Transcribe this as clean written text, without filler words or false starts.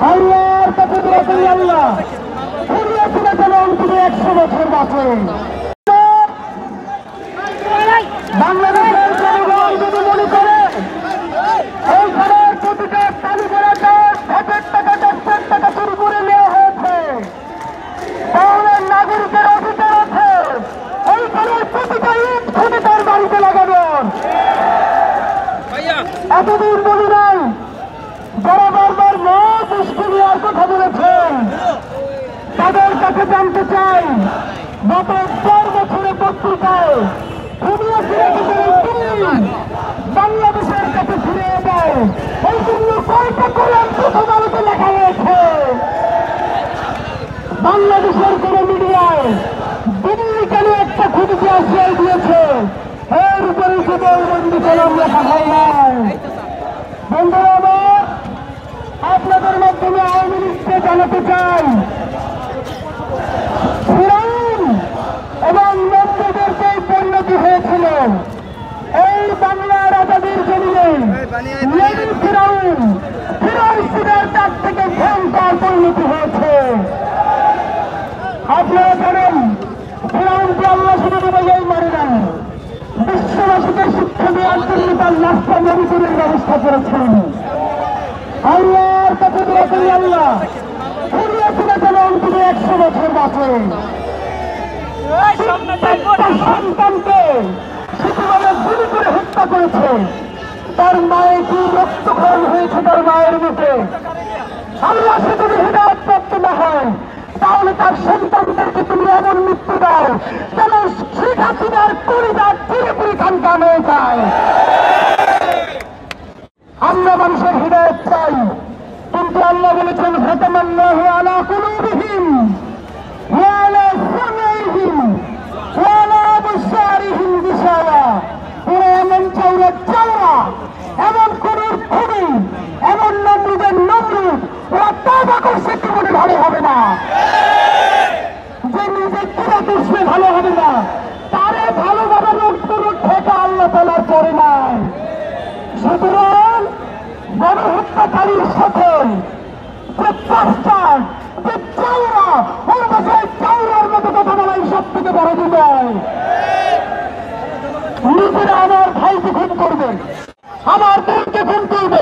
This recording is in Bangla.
আল্লাহর কাছে দোয়া করি আল্লাহ ফিরিয়ে ফিরে যেন অন্তত 100 বছর বাঁচে। বাংলাদেশের জনগণ যদি মনে করে এইখানের প্রতিটা তালিকাতে ভোটের টাকা ট্যাক্সের টাকা চুরি করে নেওয়া হয়েছে, তাহলে নাগরিকের অধিকার আছে এইখানের প্রতিটা ইট খুঁজে তার বাড়িতে লাগানোর। এতদিন বলি নাই যারা বারবার মত ইস্তিহার কথা বলেছেন তাদের কাছে জানতে চাই, গত 4 বছরে পত্রিকায় বাংলাদেশের কাছে ফিরে দেয় এই জন্য কয়টা কলম প্রথম আলোতে লেখা হয়েছে। বাংলাদেশের কোন মিডিয়ায় দিল্লি কেন একটা খুঁটিতে আশ্রয় দিয়েছে এর উপরে কেবলবন্দি কলম লেখা হয় নাই। বন্ধুরা আমার, আপনাদের মাধ্যমে আওয়ামী লীগকে জানাতে চাই ফিরাউন এবং নব্বইদেরকে পরিণতি হয়েছিল এই বাংলার আজাদির জমিনে ফিরাউন ফিরাউনের তার থেকে ভয়ঙ্কর পরিণতি হয়েছে। আপনারা জানেন ফিরাউনকে আল্লাহ শুধু বলেই মারে নাই, বিশ্ববাসীকে শিক্ষা দেওয়ার জন্য তার লাশটা নবীকরণের ব্যবস্থা করেছেন। আল্লাহর কাছে দোয়া করি আল্লাহ ফিরিয়ে ফিরে যেন অন্তত 100 বছর বাঁচে। সন্তানকে শিশুভাবে গুলি করে হত্যা করেছে, তার মায়ের কি রক্তক্ষরণ হয়েছে তার মায়ের মুখে। আল্লাহ সে যদি হৃদয় প্রাপ্ত না হয় তাহলে তার সন্তানদেরকে তুমি এমন মৃত্যু দাও যেন শেখ হাসিনার পরিবার পুরোপুরি কানকান হয়ে যায়। আমরা মানুষের হৃদয় চাই, কিন্তু আল্লাহ বলেছেন খাতামাল্লাহু আলা কুলুবিহিম ওয়া আলা সামিইহিম ওয়া আলা আবসারিহিম গিশাওয়া। ওরা এমন চওড়া এমন খুবই এমন নমরুদের নমরুদ, ওরা তওবা করছে জীবনে ভালো হবে না, যে নিজে কিরা দুশ্মে ভালো হবে না, তারে ভালোভাবে কোনো ঠেকা আল্লাহ তাআলার করে নাই। সুতরাং গণহত্যাকারীর সাথে যে পাঁচটার যে চাউরা ওর বাসায় চাউরার মতো কথা বলাই সব থেকে বড় বিজয়। নিজেরা আমার ভাইকে খুন করবে, আমার বোনকে খুন করবে,